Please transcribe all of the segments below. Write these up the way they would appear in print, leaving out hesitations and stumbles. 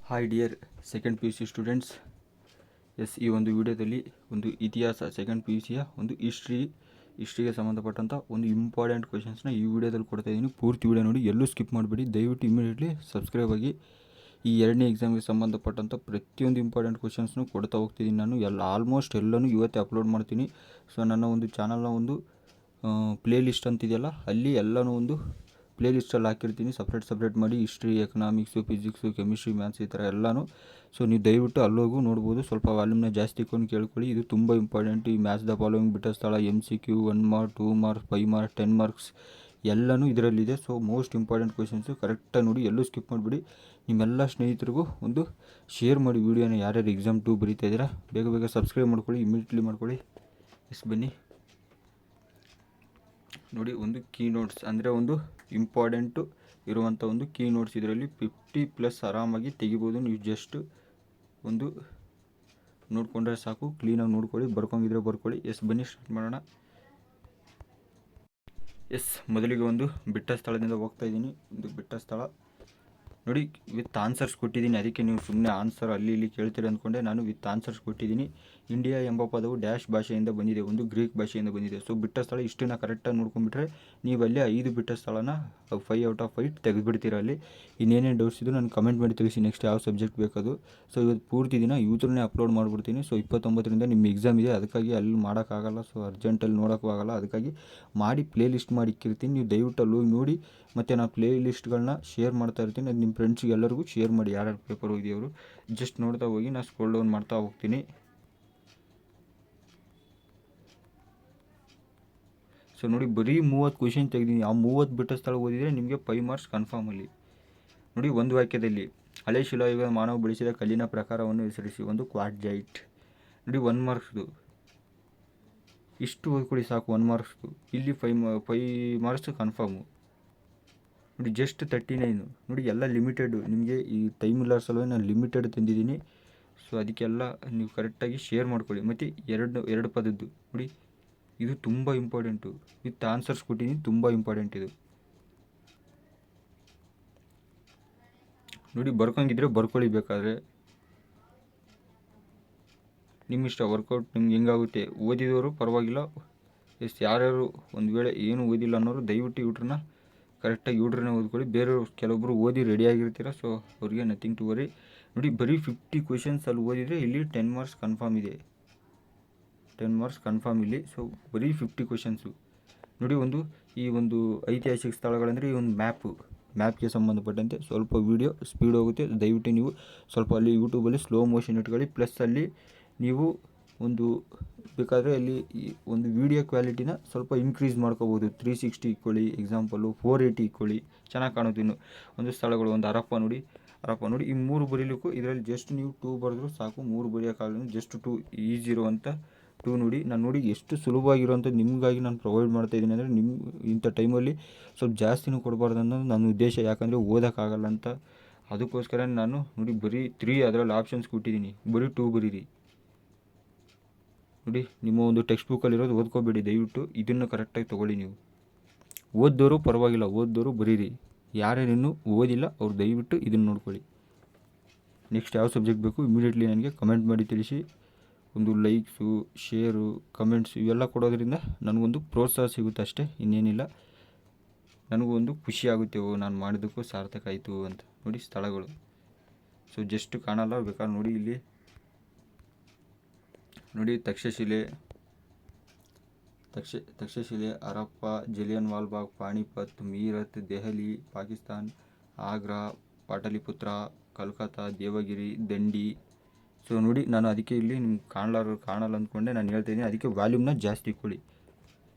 Hi dear second P U C students. ಈ ಒಂದು ವಿಡಿಯೋದಲ್ಲಿ ಒಂದು ಇತಿಹಾಸ ಸೆಕೆಂಡ್ ಪಿ ಯು ಸಿಯ ಒಂದು ಹಿಸ್ಟ್ರಿಗೆ ಸಂಬಂಧಪಟ್ಟಂಥ ಒಂದು ಇಂಪಾರ್ಟೆಂಟ್ ಕ್ವೆಶನ್ಸ್ನ ಈ ವಿಡಿಯೋದಲ್ಲಿ ಕೊಡ್ತಾ ಇದ್ದೀನಿ. ಪೂರ್ತಿ ವಿಡಿಯೋ ನೋಡಿ, ಎಲ್ಲೂ ಸ್ಕಿಪ್ ಮಾಡಿಬಿಡಿ. ದಯವಿಟ್ಟು ಇಮಿಡಿಯೇಟ್ಲಿ ಸಬ್ಸ್ಕ್ರೈಬ್ ಆಗಿ. ಈ ಎರಡನೇ ಎಕ್ಸಾಮ್ಗೆ ಸಂಬಂಧಪಟ್ಟಂಥ ಪ್ರತಿಯೊಂದು ಇಂಪಾರ್ಟೆಂಟ್ ಕ್ವೆಶನ್ಸ್ನು ಕೊಡ್ತಾ ಹೋಗ್ತಿದ್ದೀನಿ. ನಾನು ಆಲ್ಮೋಸ್ಟ್ ಎಲ್ಲನೂ ಇವತ್ತೇ ಅಪ್ಲೋಡ್ ಮಾಡ್ತೀನಿ. ಸೊ ನನ್ನ ಒಂದು ಚಾನಲ್ನ ಒಂದು ಪ್ಲೇ ಲಿಸ್ಟ್ ಅಂತಿದೆಯಲ್ಲ, ಅಲ್ಲಿ ಎಲ್ಲನೂ ಒಂದು ಪ್ಲೇ ಲಿಸ್ಟಲ್ಲಿ ಹಾಕಿರ್ತೀನಿ. ಸಪ್ರೇಟ್ ಮಾಡಿ history, economics, physics, chemistry, maths ಈ ಥರ ಎಲ್ಲನೂ. ಸೊ ನೀವು ದಯವಿಟ್ಟು ಅಲ್ಲೋಗೂ ನೋಡ್ಬೋದು. ಸ್ವಲ್ಪ ವಾಲ್ಯೂಮ್ನ ಜಾಸ್ತಿ ಕೊಂಡು ಕೇಳ್ಕೊಳ್ಳಿ. ಇದು ತುಂಬ ಇಂಪಾರ್ಟೆಂಟ್. ಈ ಮ್ಯಾಥ್ಸ್ ದ ಫಾಲೋವಿಂಗ್ ಬಿಟ್ಟ ಸ್ಥಳ, MCQ 1 mark, 2 marks, 5 marks, 10 marks ಎಲ್ಲನೂ ಇದರಲ್ಲಿದೆ. ಸೊ ಮೋಸ್ಟ್ ಇಂಪಾರ್ಟೆಂಟ್ ಕ್ವೆಶನ್ಸು ಕರೆಕ್ಟಾಗಿ ನೋಡಿ, ಎಲ್ಲೂ ಸ್ಕಿಪ್ ಮಾಡಿಬಿಡಿ. ನಿಮ್ಮೆಲ್ಲ ಸ್ನೇಹಿತರಿಗೂ ಒಂದು ಶೇರ್ ಮಾಡಿ ವಿಡಿಯೋನ. ಯಾರ್ಯಾರು ಎಕ್ಸಾಮ್ 2 ಬರೀತಾ ಇದ್ದೀರಾ ಬೇಗ ಸಬ್ಸ್ಕ್ರೈಬ್ ಮಾಡ್ಕೊಳ್ಳಿ, ಇಮಿಡಿಯೇಟ್ಲಿ ಮಾಡ್ಕೊಳ್ಳಿ. ಬನ್ನಿ ನೋಡಿ, ಒಂದು ಕೀ ನೋಟ್ಸ್ ಅಂದರೆ ಒಂದು ಇಂಪಾರ್ಟೆಂಟು ಇರುವಂಥ ಒಂದು ಕೀ ನೋಟ್ಸ್. ಇದರಲ್ಲಿ 50+ ಆರಾಮಾಗಿ ತೆಗಿಬೋದು. ನೀವು ಜಸ್ಟ್ ಒಂದು ನೋಡಿಕೊಂಡ್ರೆ ಸಾಕು. ಕ್ಲೀನಾಗಿ ನೋಡ್ಕೊಳ್ಳಿ, ಬರ್ಕೊಂಡಿದ್ರೆ ಬರ್ಕೊಳ್ಳಿ. ಬನ್ನಿ ಸ್ಟಾರ್ಟ್ ಮಾಡೋಣ. ಮೊದಲಿಗೆ ಒಂದು ಬಿಟ್ಟ ಸ್ಥಳದಿಂದ ಹೋಗ್ತಾ ಇದ್ದೀನಿ. ಒಂದು ಬಿಟ್ಟ ಸ್ಥಳ ನೋಡಿ, ವಿತ್ ಆನ್ಸರ್ಸ್ ಕೊಟ್ಟಿದ್ದೀನಿ. ಅದಕ್ಕೆ ನೀವು ಸುಮ್ಮನೆ ಆನ್ಸರ್ ಅಲ್ಲಿ ಇಲ್ಲಿ ಕೇಳ್ತೀರಿ ಅಂದ್ಕೊಂಡೆ. ನಾನು ವಿತ್ ಆನ್ಸರ್ಸ್ ಕೊಟ್ಟಿದ್ದೀನಿ. ಇಂಡಿಯಾ ಎಂಬ ಪದವು ಡ್ಯಾಶ್ ಭಾಷೆಯಿಂದ ಬಂದಿದೆ, ಒಂದು ಗ್ರೀಕ್ ಭಾಷೆಯಿಂದ ಬಂದಿದೆ. ಸೊ ಬಿಟ್ಟ ಸ್ಥಳ ಇಷ್ಟನ್ನು ಕರೆಕ್ಟಾಗಿ ನೋಡ್ಕೊಂಡ್ಬಿಟ್ರೆ ನೀವು ಅಲ್ಲಿ 5 ಬಿಟ್ಟ ಸ್ಥಳನ 5 ಔಟ್ ಆಫ್ 5 ತೆಗೆದುಬಿಡ್ತೀರ. ಅಲ್ಲಿ ಇನ್ನೇನೇನು ಡೌಟ್ಸ್ ಇದ್ದು ನಾನು ಕಮೆಂಟ್ ಮಾಡಿ ತಿಳಿಸಿ, ನೆಕ್ಸ್ಟ್ ಯಾವ ಸಬ್ಜೆಕ್ಟ್ ಬೇಕದು. ಸೊ ಇವತ್ತು ಪೂರ್ತಿ ದಿನ ಯೂಟ್ಯೂಬ್ನೇ ಅಪ್ಲೋಡ್ ಮಾಡಿಬಿಡ್ತೀನಿ. ಸೊ 29ರಿಂದ ನಿಮ್ಮ ಎಕ್ಸಾಮ್ ಇದೆ, ಅದಕ್ಕಾಗಿ ಅಲ್ಲಿ ಮಾಡೋಕ್ಕಾಗಲ್ಲ. ಸೊ ಅರ್ಜೆಂಟಲ್ಲಿ ನೋಡೋಕ್ಕೂ ಆಗಲ್ಲ, ಅದಕ್ಕಾಗಿ ಮಾಡಿ ಪ್ಲೇ ಲಿಸ್ಟ್ ಮಾಡಿ ಇಕ್ಕಿರ್ತೀನಿ. ನೀವು ದಯವಿಟ್ಟು ಅಲ್ಲಿ ಹೋಗಿ ನೋಡಿ. ಮತ್ತು ನಾನು ಪ್ಲೇ ಲಿಸ್ಟ್ಗಳನ್ನ ಶೇರ್ ಮಾಡ್ತಾ ಇರ್ತೀನಿ. ಅದು ನಿಮ್ಮ ಫ್ರೆಂಡ್ಸಿಗೆ ಎಲ್ಲರಿಗೂ ಶೇರ್ ಮಾಡಿ, ಯಾರ್ಯಾರು ಪೇಪರ್ ಹೋಗಿದೆಯವರು. ಜಸ್ಟ್ ನೋಡ್ತಾ ಹೋಗಿ, ನಾನು ಸ್ಕ್ರೋಲ್ ಡೌನ್ ಮಾಡ್ತಾ ಹೋಗ್ತೀನಿ. ಸೊ ನೋಡಿ, ಬರೀ 30 ಕ್ವೆಶನ್ ತೆಗೆದಿದ್ದೀನಿ. ಆ 30 ಬಿಟ್ಟ ಸ್ಥಳ ಓದಿದರೆ ನಿಮಗೆ 5 ಮಾರ್ಕ್ಸ್ ಕನ್ಫರ್ಮಲ್ಲಿ. ನೋಡಿ, ಒಂದು ವಾಕ್ಯದಲ್ಲಿ ಹಳೆ ಶಿಲಾಯುಗದ ಮಾನವ ಬಳಸಿದ ಕಲ್ಲಿನ ಪ್ರಕಾರವನ್ನು ಹೆಸರಿಸಿ. ಒಂದು ಕ್ವಾರ್ಟ್ಜೈಟ್. ನೋಡಿ 1 ಮಾರ್ಕ್ಸ್ದು ಇಷ್ಟು ಓದ್ಕೊಳ್ಳಿ ಸಾಕು. 1 ಮಾರ್ಕ್ಸ್ದು ಇಲ್ಲಿ 5 ಮಾರ್ಕ್ಸ್ ಕನ್ಫರ್ಮು. ನೋಡಿ ಜಸ್ಟ್ 39. ನೋಡಿ ಎಲ್ಲ ಲಿಮಿಟೆಡು. ನಿಮಗೆ ಈ ಟೈಮ್ ಇಲ್ಲ ಸಲುವಾಗಿ ನಾನು ಲಿಮಿಟೆಡ್ ತಂದಿದ್ದೀನಿ. ಸೊ ಅದಕ್ಕೆಲ್ಲ ನೀವು ಕರೆಕ್ಟಾಗಿ ಶೇರ್ ಮಾಡ್ಕೊಳ್ಳಿ. ಮತ್ತು ಎರಡು ಪದದ್ದು ನೋಡಿ, ಇದು ತುಂಬ ಇಂಪಾರ್ಟೆಂಟು. ವಿತ್ ಆನ್ಸರ್ಸ್ ಕೊಟ್ಟಿದ್ದೀನಿ, ತುಂಬ ಇಂಪಾರ್ಟೆಂಟ್ ಇದು. ನೋಡಿ, ಬರ್ಕೊಂಗಿದ್ರೆ ಬರ್ಕೊಳ್ಳಿ, ಬೇಕಾದರೆ ನಿಮ್ಮಿಷ್ಟ. ವರ್ಕೌಟ್ ನಿಮ್ಗೆ ಹೆಂಗಾಗುತ್ತೆ. ಓದಿದವರು ಪರವಾಗಿಲ್ಲ. ಯಾರ್ಯಾರು ಒಂದು ವೇಳೆ ಏನು ಓದಿಲ್ಲ ಅನ್ನೋರು ದಯವಿಟ್ಟು ಯೂಟ್ರನ್ನ ಕರೆಕ್ಟಾಗಿ ಯೂಟ್ರನ್ನ ಓದ್ಕೊಳ್ಳಿ. ಬೇರೆಯವರು ಕೆಲವೊಬ್ಬರು ಓದಿ ರೆಡಿಯಾಗಿರ್ತೀರ. ಸೊ ಅವ್ರಿಗೆ ನಥಿಂಗ್ ಟು ವರಿ. ನೋಡಿ, ಬರೀ 50 ಕ್ವೆಶನ್ಸ್ ಅಲ್ಲಿ ಓದಿದರೆ ಇಲ್ಲಿ 10 ಮಾರ್ಕ್ಸ್ ಕನ್ಫರ್ಮ್ ಇದೆ. 10 ಮಾರ್ಕ್ಸ್ ಕನ್ಫರ್ಮ್ ಇಲ್ಲಿ. ಸೊ ಬರೀ 50 ಕ್ವೆಶನ್ಸು. ನೋಡಿ, ಈ ಒಂದು ಐತಿಹಾಸಿಕ ಸ್ಥಳಗಳಂದರೆ ಈ ಒಂದು ಮ್ಯಾಪ್ಗೆ ಸಂಬಂಧಪಟ್ಟಂತೆ ಸ್ವಲ್ಪ ವೀಡಿಯೋ ಸ್ಪೀಡ್ ಹೋಗುತ್ತೆ. ದಯವಿಟ್ಟು ನೀವು ಸ್ವಲ್ಪ ಅಲ್ಲಿ ಯೂಟ್ಯೂಬಲ್ಲಿ ಸ್ಲೋ ಮೋಷನ್ ಇಟ್ಕೊಳ್ಳಿ. ಪ್ಲಸ್ ಅಲ್ಲಿ ನೀವು ಒಂದು ಬೇಕಾದರೆ ಅಲ್ಲಿ ಒಂದು ವೀಡಿಯೋ ಕ್ವಾಲಿಟಿನ ಸ್ವಲ್ಪ ಇನ್ಕ್ರೀಸ್ ಮಾಡ್ಕೋಬೋದು. 360 ಇಟ್ಕೊಳ್ಳಿ, ಎಕ್ಸಾಂಪಲು 480 ಇಟ್ಕೊಳ್ಳಿ, ಚೆನ್ನಾಗಿ ಕಾಣುತ್ತೆ. ಇನ್ನು ಒಂದು ಸ್ಥಳಗಳು, ಒಂದು ಹರಪ್ಪ ನೋಡಿ. ಈ 3 ಬರೀಲಿಕ್ಕೂ ಇದರಲ್ಲಿ ಜಸ್ಟ್ ನೀವು 2 ಬರೆದ್ರು ಸಾಕು. 3 ಬರೆಯೋಕ್ಕಾಗಲ್ಲ, ಜಸ್ಟ್ 2 ಈಸಿ ಇರುವಂಥ 2 ನೋಡಿ. ನಾನು ನೋಡಿ ಎಷ್ಟು ಸುಲಭವಾಗಿರುವಂಥದ್ದು ನಿಮಗಾಗಿ ನಾನು ಪ್ರೊವೈಡ್ ಮಾಡ್ತಾಯಿದ್ದೀನಿ. ಅಂದರೆ ನಿಮ್ಮ ಇಂಥ ಟೈಮಲ್ಲಿ ಸ್ವಲ್ಪ ಜಾಸ್ತಿನೂ ಕೊಡಬಾರ್ದು ಅನ್ನೋದು ನನ್ನ ಉದ್ದೇಶ. ಯಾಕಂದರೆ ಓದೋಕ್ಕಾಗಲ್ಲ ಅಂತ. ಅದಕ್ಕೋಸ್ಕರ ನಾನು ನೋಡಿ ಬರೀ 3 ಅದರಲ್ಲಿ ಆಪ್ಷನ್ಸ್ ಕೊಟ್ಟಿದ್ದೀನಿ. ಬರೀ 2 ಬರೀರಿ. ನೋಡಿ, ನಿಮ್ಮ ಒಂದು ಟೆಕ್ಸ್ಟ್ ಬುಕ್ಕಲ್ಲಿರೋದು ಓದ್ಕೋಬೇಡಿ. ದಯವಿಟ್ಟು ಇದನ್ನು ಕರೆಕ್ಟಾಗಿ ತೊಗೊಳ್ಳಿ. ನೀವು ಓದ್ದವರು ಪರವಾಗಿಲ್ಲ, ಓದ್ದವರು ಬರೀರಿ. ಯಾರ್ಯಾರಿನ್ನೂ ಓದಿಲ್ಲ ಅವ್ರು ದಯವಿಟ್ಟು ಇದನ್ನು ನೋಡ್ಕೊಳ್ಳಿ. ನೆಕ್ಸ್ಟ್ ಯಾವ ಸಬ್ಜೆಕ್ಟ್ ಬೇಕು ಇಮಿಡಿಯೇಟ್ಲಿ ನನಗೆ ಕಮೆಂಟ್ ಮಾಡಿ ತಿಳಿಸಿ. ಒಂದು ಲೈಕ್ಸು, ಶೇರು, ಕಮೆಂಟ್ಸ್ ಇವೆಲ್ಲ ಕೊಡೋದ್ರಿಂದ ನನಗೊಂದು ಪ್ರೋತ್ಸಾಹ ಸಿಗುತ್ತೆ ಅಷ್ಟೇ, ಇನ್ನೇನಿಲ್ಲ. ನನಗೂ ಒಂದು ಖುಷಿ ಆಗುತ್ತೆ, ನಾನು ಮಾಡಿದ್ದಕ್ಕೂ ಸಾರ್ಥಕ ಆಯಿತು ಅಂತ. ನೋಡಿ ಸ್ಥಳಗಳು. ಸೊ ಜಸ್ಟ್ ಕಾಣಲ್ಲ, ಬೇಕಾದ್ರೆ ನೋಡಿ ಇಲ್ಲಿ ನೋಡಿ. ತಕ್ಷಶಿಲೆ, ಹರಪ್ಪ, ಜಲಿಯನ್ ವಾಲ್ಬಾಗ್, ಪಾಣಿಪತ್, ಮೀರತ್, ದೆಹಲಿ, ಪಾಕಿಸ್ತಾನ್, ಆಗ್ರಾ, ಪಾಟಲಿಪುತ್ರ, ಕಲ್ಕತ್ತಾ, ದೇವಗಿರಿ, ದಂಡಿ. ಸೊ ನೋಡಿ, ನಾನು ಅದಕ್ಕೆ ಇಲ್ಲಿ ನಿಮ್ಗೆ ಕಾಣಲ್ಲ ಅಂದ್ಕೊಂಡೆ ನಾನು ಹೇಳ್ತಾಯಿದ್ದೀನಿ. ಅದಕ್ಕೆ ವಾಲ್ಯೂಮ್ನ ಜಾಸ್ತಿ ಇಟ್ಕೊಳ್ಳಿ.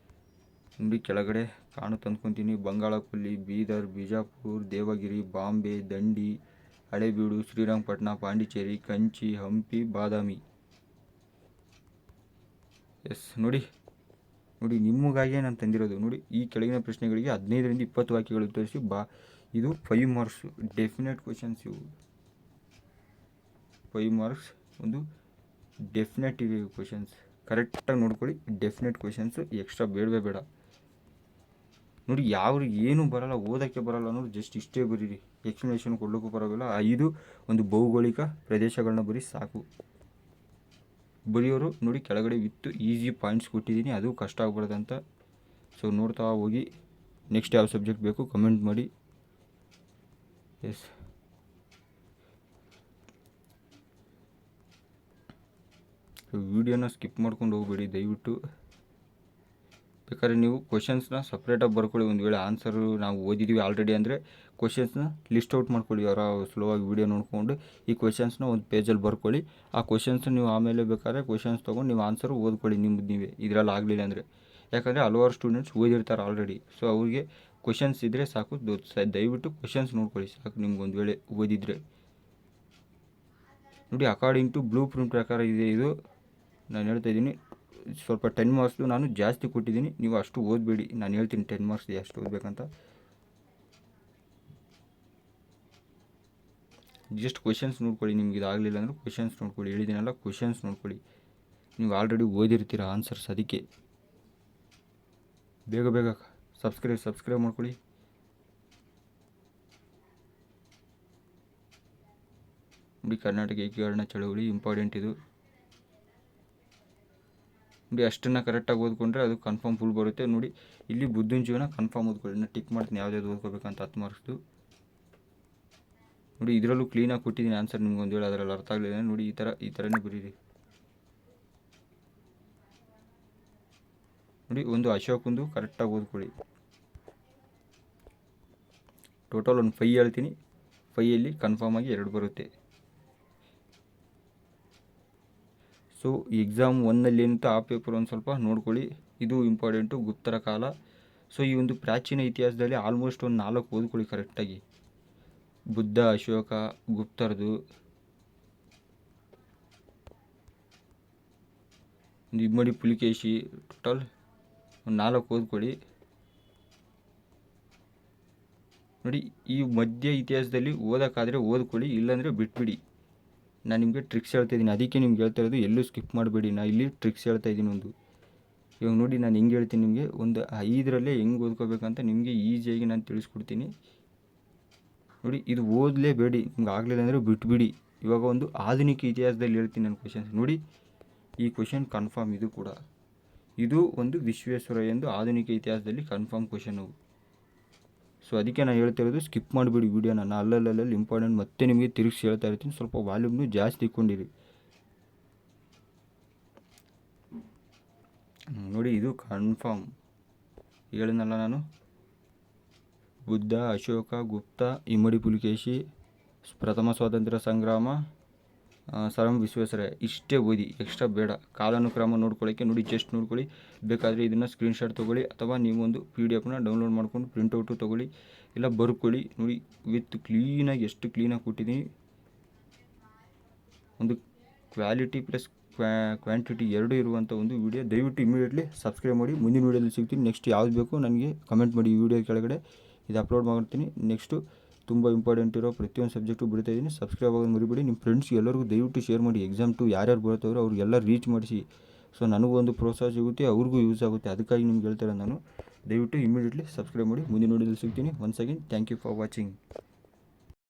ನೋಡಿ ಕೆಳಗಡೆ ಕಾಣುತ್ತೆ ಅಂದ್ಕೊತೀನಿ. ಬಂಗಾಳಕೊಲ್ಲಿ, ಬೀದರ್, ಬಿಜಾಪುರ್, ದೇವಗಿರಿ, ಬಾಂಬೆ, ದಂಡಿ, ಹಳೇಬೀಡು, ಶ್ರೀರಂಗಪಟ್ಟಣ, ಪಾಂಡಿಚೇರಿ, ಕಂಚಿ, ಹಂಪಿ, ಬಾದಾಮಿ. ನೋಡಿ ನಿಮಗಾಗಿಯೇ ನಾನು ತಂದಿರೋದು. ನೋಡಿ, ಈ ಕೆಳಗಿನ ಪ್ರಶ್ನೆಗಳಿಗೆ 15ರಿಂದ 20 ವಾಕ್ಯಗಳು ಉತ್ತರಿಸಿ. ಇದು 5 ಮಾರ್ಕ್ಸು ಡೆಫಿನೆಟ್ ಕ್ವೆಶನ್ಸ್. ಇವು 5 ಮಾರ್ಕ್ಸ್ ಒಂದು ಡೆಫಿನೆಟ್ ಇವೆ ಕ್ವೆಶನ್ಸ್. ಕರೆಕ್ಟಾಗಿ ನೋಡ್ಕೊಳ್ಳಿ. ಡೆಫಿನೆಟ್ ಕ್ವೆಶನ್ಸು, ಎಕ್ಸ್ಟ್ರಾ ಬೇಡ. ನೋಡಿ, ಏನೂ ಬರಲ್ಲ, ಓದೋಕ್ಕೆ ಬರಲ್ಲ ಅನ್ನೋರು ಜಸ್ಟ್ ಇಷ್ಟೇ ಬರೀರಿ. ಎಕ್ಸ್ಪ್ಲನೇಷನ್ ಕೊಡಲಿಕ್ಕೂ ಪರವಾಗಿಲ್ಲ. 5 ಒಂದು ಭೌಗೋಳಿಕ ಪ್ರದೇಶಗಳನ್ನ ಬರೀ ಸಾಕು. ಬರೆಯೋರು ನೋಡಿ ಕೆಳಗಡೆ ವಿತ್ ಈಸಿ ಪಾಯಿಂಟ್ಸ್ ಕೊಟ್ಟಿದ್ದೀನಿ, ಅದು ಕಷ್ಟ ಆಗ್ಬಾರ್ದಂತ. ಸೊ ನೋಡ್ತಾ ಹೋಗಿ. ನೆಕ್ಸ್ಟ್ ಯಾವ ಸಬ್ಜೆಕ್ಟ್ ಬೇಕು ಕಮೆಂಟ್ ಮಾಡಿ. ಎಸ್, ವಿಡಿಯೋನ ಸ್ಕಿಪ್ ಮಾಡ್ಕೊಂಡು ಹೋಗಬೇಡಿ ದಯವಿಟ್ಟು. ಬೇಕಾದ್ರೆ ನೀವು ಕ್ವಶನ್ಸ್ನ ಸಪ್ರೇಟಾಗಿ ಬರ್ಕೊಳ್ಳಿ. ಒಂದು ವೇಳೆ ಆನ್ಸರು ನಾವು ಓದಿದ್ದೀವಿ ಆಲ್ರೆಡಿ ಅಂದರೆ ಕ್ವಶನ್ಸ್ನ ಲಿಸ್ಟ್ ಔಟ್ ಮಾಡ್ಕೊಳ್ಳಿ. ಅವರ ಸ್ಲೋವಾಗಿ ವೀಡಿಯೋ ನೋಡಿಕೊಂಡು ಈ ಕ್ವಶನ್ಸ್ನ ಒಂದು ಪೇಜಲ್ಲಿ ಬರ್ಕೊಳ್ಳಿ. ಆ ಕ್ವಶನ್ಸ್ನ ನೀವು ಆಮೇಲೆ ಬೇಕಾದ್ರೆ ಕ್ವಶನ್ಸ್ ತೊಗೊಂಡು ನೀವು ಆನ್ಸರ್ ಓದ್ಕೊಳ್ಳಿ ನಿಮ್ಮದು ನೀವೇ, ಇದರಲ್ಲಿ ಆಗಲಿಲ್ಲ ಅಂದರೆ. ಯಾಕಂದರೆ ಹಲವಾರು ಸ್ಟೂಡೆಂಟ್ಸ್ ಓದಿರ್ತಾರೆ ಆಲ್ರೆಡಿ. ಸೊ ಅವ್ರಿಗೆ ಕ್ವಶನ್ಸ್ ಇದ್ದರೆ ಸಾಕು. ದಯವಿಟ್ಟು ಕ್ವಶನ್ಸ್ ನೋಡ್ಕೊಳ್ಳಿ ಸಾಕು ನಿಮ್ಗೆ ಒಂದು ವೇಳೆ ಓದಿದರೆ. ನೋಡಿ ಅಕಾರ್ಡಿಂಗ್ ಟು ಬ್ಲೂ ಪ್ರಿಂಟ್ ಪ್ರಕಾರ ಇದೆ ಇದು. ನಾನು ಹೇಳ್ತಾ ಇದ್ದೀನಿ ಸ್ವಲ್ಪ 10 ಮಾರ್ಕ್ಸ್ದು ನಾನು ಜಾಸ್ತಿ ಕೊಟ್ಟಿದ್ದೀನಿ, ನೀವು ಅಷ್ಟು ಓದಬೇಡಿ. ನಾನು ಹೇಳ್ತೀನಿ 10 ಮಾರ್ಕ್ಸ್ ಎಷ್ಟು ಓದಬೇಕಂತ. ಜಸ್ಟ್ ಕ್ವಶನ್ಸ್ ನೋಡ್ಕೊಳ್ಳಿ. ನಿಮ್ಗೆ ಇದಾಗಲಿಲ್ಲ ಅಂದರೆ ಕ್ವಶನ್ಸ್ ನೋಡ್ಕೊಳ್ಳಿ. ಹೇಳಿದ್ದೀನಲ್ಲ, ಕ್ವಶನ್ಸ್ ನೋಡ್ಕೊಳ್ಳಿ. ನೀವು ಆಲ್ರೆಡಿ ಓದಿರ್ತೀರ ಆನ್ಸರ್ಸ್. ಅದಕ್ಕೆ ಬೇಗ ಬೇಗ ಸಬ್ಸ್ಕ್ರೈಬ್ ಮಾಡ್ಕೊಳ್ಳಿ. ನೋಡಿ ಕರ್ನಾಟಕ ಏಕೀಕರಣ ಚಳವಳಿ ಇಂಪಾರ್ಟೆಂಟ್ ಇದು. ನೋಡಿ ಅಷ್ಟನ್ನು ಕರೆಕ್ಟಾಗಿ ಓದ್ಕೊಂಡ್ರೆ ಅದು ಕನ್ಫರ್ಮ್ ಫುಲ್ ಬರುತ್ತೆ. ನೋಡಿ ಇಲ್ಲಿ ಬುದ್ಧನ ಜೀವನ ಕನ್ಫರ್ಮ್ ಓದ್ಕೊಳ್ಳಿ. ನಾನು ಟಿಕ್ ಮಾಡ್ತೀನಿ ಯಾವ್ದಾದ್ರು ಓದ್ಕೋಬೇಕಂತ 10 ಮಾರ್ಕ್ಸ್ದು. ನೋಡಿ ಇದರಲ್ಲೂ ಕ್ಲೀನಾಗಿ ಕೊಟ್ಟಿದ್ದೀನಿ ಆನ್ಸರ್. ನಿಮ್ಗೆ ಒಂದು ವೇಳೆ ಅದರಲ್ಲಿ ಅರ್ಥ ಆಗಲಿಲ್ಲ ನೋಡಿ ಈ ಥರನೇ ಬರೀರಿ. ನೋಡಿ ಒಂದು ಅಶೋಕಂದು ಕರೆಕ್ಟಾಗಿ ಓದ್ಕೊಳ್ಳಿ. ಟೋಟಲ್ ಒಂದು 5 ಹೇಳ್ತೀನಿ, 5ಯಲ್ಲಿ ಕನ್ಫರ್ಮ್ ಆಗಿ 2 ಬರುತ್ತೆ. ಸೊ ಎಕ್ಸಾಮ್ 1ನಲ್ಲಿ ಏನಿತ್ತು ಆ ಪೇಪರ್ ಒಂದು ಸ್ವಲ್ಪ ನೋಡ್ಕೊಳ್ಳಿ. ಇದು ಇಂಪಾರ್ಟೆಂಟು, ಗುಪ್ತರ ಕಾಲ. ಸೊ ಈ ಒಂದು ಪ್ರಾಚೀನ ಇತಿಹಾಸದಲ್ಲಿ ಆಲ್ಮೋಸ್ಟ್ ಒಂದು 4 ಓದ್ಕೊಳ್ಳಿ ಕರೆಕ್ಟಾಗಿ. ಬುದ್ಧ, ಅಶೋಕ, ಗುಪ್ತರದು, ಒಂದು ಇಮ್ಮಡಿ ಪುಲಿಕೇಶಿ, ಟೋಟಲ್ ಒಂದು 4 ಓದ್ಕೊಳ್ಳಿ. ನೋಡಿ ಈ ಮಧ್ಯ ಇತಿಹಾಸದಲ್ಲಿ ಓದೋಕ್ಕಾದರೆ ಓದ್ಕೊಳ್ಳಿ, ಇಲ್ಲಾಂದರೆ ಬಿಟ್ಬಿಡಿ. ನಾನು ನಿಮಗೆ ಟ್ರಿಕ್ಸ್ ಹೇಳ್ತಾ ಇದ್ದೀನಿ, ಅದಕ್ಕೆ ನಿಮ್ಗೆ ಹೇಳ್ತಾ ಇರೋದು. ಎಲ್ಲೂ ಸ್ಕಿಪ್ ಮಾಡಬೇಡಿ. ನಾನು ಇಲ್ಲಿ ಟ್ರಿಕ್ಸ್ ಹೇಳ್ತಾ ಇದ್ದೀನಿ ಒಂದು. ಇವಾಗ ನೋಡಿ ನಾನು ಹೆಂಗೆ ಹೇಳ್ತೀನಿ ನಿಮಗೆ, ಒಂದು 5ರಲ್ಲೇ ಹೆಂಗೆ ಓದ್ಕೋಬೇಕಂತ ನಿಮಗೆ ಈಸಿಯಾಗಿ ನಾನು ತಿಳಿಸ್ಕೊಡ್ತೀನಿ. ನೋಡಿ ಇದು ಓದಲೇಬೇಡಿ, ನಿಮ್ಗೆ ಆಗಲಿಲ್ಲ ಅಂದರೆ ಬಿಟ್ಬಿಡಿ. ಇವಾಗ ಒಂದು ಆಧುನಿಕ ಇತಿಹಾಸದಲ್ಲಿ ಹೇಳ್ತೀನಿ ನಾನು ಕ್ವಶನ್ಸ್. ನೋಡಿ ಈ ಕ್ವಶನ್ ಕನ್ಫರ್ಮ್ ಇದು ಕೂಡ. ಇದು ಒಂದು ವಿಶ್ವೇಶ್ವರಯ್ಯಂದು ಆಧುನಿಕ ಇತಿಹಾಸದಲ್ಲಿ ಕನ್ಫರ್ಮ್ ಕ್ವಶನ್. ಸೊ ಅದಕ್ಕೆ ನಾನು ಹೇಳ್ತಾ ಇರೋದು ಸ್ಕಿಪ್ ಮಾಡಿಬಿಡಿ ವೀಡಿಯೋನ. ನಾನು ಅಲ್ಲಲ್ಲಿ ಇಂಪಾರ್ಟೆಂಟ್ ಮತ್ತೆ ನಿಮಗೆ ತಿರುಗಿಸಿ ಹೇಳ್ತಾ ಇರ್ತೀನಿ. ಸ್ವಲ್ಪ ವಾಲ್ಯೂಮ್ನು ಜಾಸ್ತಿ ಇಟ್ಕೊಂಡಿರಿ. ನೋಡಿ ಇದು ಕನ್ಫರ್ಮ್ ಹೇಳಿದ್ನಲ್ಲ ನಾನು. ಬುದ್ಧ, ಅಶೋಕ, ಗುಪ್ತ, ಇಮ್ಮಡಿ ಪುಲಿಕೇಶಿ, ಪ್ರಥಮ ಸ್ವಾತಂತ್ರ್ಯ ಸಂಗ್ರಾಮ, ಸರ್ ವಿಶ್ವೇಶ್ವರಯ್ಯ. ಇಷ್ಟೇ ಓದಿ, ಎಕ್ಸ್ಟ್ರಾ ಬೇಡ. ಕಾಲಾನುಕ್ರಮ ನೋಡ್ಕೊಳ್ಳೋಕ್ಕೆ ನೋಡಿ ಜಸ್ಟ್ ನೋಡ್ಕೊಳ್ಳಿ. ಬೇಕಾದರೆ ಇದನ್ನು ಸ್ಕ್ರೀನ್ಶಾಟ್ ತೊಗೊಳ್ಳಿ, ಅಥವಾ ನೀವೊಂದು PDF ಡೌನ್ಲೋಡ್ ಮಾಡ್ಕೊಂಡು ಪ್ರಿಂಟೌಟು ತೊಗೊಳ್ಳಿ, ಇಲ್ಲ ಬರ್ಕೊಳ್ಳಿ. ನೋಡಿ ವಿತ್ ಕ್ಲೀನಾಗಿ ಎಷ್ಟು ಕ್ಲೀನಾಗಿ ಕೊಟ್ಟಿದ್ದೀನಿ. ಒಂದು ಕ್ವಾಲಿಟಿ ಪ್ಲಸ್ ಕ್ವಾಂಟಿಟಿ 2 ಇರುವಂಥ ಒಂದು ವಿಡಿಯೋ. ದಯವಿಟ್ಟು ಇಮಿಡಿಯೇಟ್ಲಿ ಸಬ್ಸ್ಕ್ರೈಬ್ ಮಾಡಿ. ಮುಂದಿನ ವೀಡಿಯೋದಲ್ಲಿ ಸಿಗ್ತೀನಿ. ನೆಕ್ಸ್ಟ್ ಯಾವ್ದು ಬೇಕು ನನಗೆ ಕಮೆಂಟ್ ಮಾಡಿ. ಈ ವಿಡಿಯೋ ಕೆಳಗಡೆ ಇದು ಅಪ್ಲೋಡ್ ಮಾಡ್ತೀನಿ. ನೆಕ್ಸ್ಟು ತುಂಬ ಇಂಪಾರ್ಟೆಂಟ್ ಇರೋ ಪ್ರತಿಯೊಂದು ಸಬ್ಜೆಕ್ಟು ಬಿಡ್ತಾ ಇದ್ದೀನಿ. ಸಬ್ಸ್ಕ್ರೈಬ್ ಆಗೋದು ಮರಿಬೇಡಿ. ನಿಮ್ಮ ಫ್ರೆಂಡ್ಸ್ ಎಲ್ಲರಿಗೂ ದಯವಿಟ್ಟು ಶೇರ್ ಮಾಡಿ. ಎಕ್ಸಾಮ್ 2 ಯಾರ್ಯಾರು ಬರ್ತವ್ರು ಅವ್ರಿಗೆಲ್ಲ ರೀಚ್ ಮಾಡಿಸಿ. ಸೊ ನನಗೂ ಒಂದು ಪ್ರೋತ್ಸಾಹ ಸಿಗುತ್ತೆ, ಅವ್ರಿಗೂ ಯೂಸ್ ಆಗುತ್ತೆ. ಅದಕ್ಕಾಗಿ ನಿಮ್ಗೆ ಹೇಳ್ತಾರೆ ನಾನು. ದಯವಿಟ್ಟು ಇಮಿಡಿಯೇಟ್ಲಿ ಸಬ್ಸ್ಕ್ರೈಬ್ ಮಾಡಿ. ಮುಂದಿನ ವೀಡಿಯೋದಲ್ಲಿ ಸಿಗ್ತೀನಿ. Once again thank you for watching.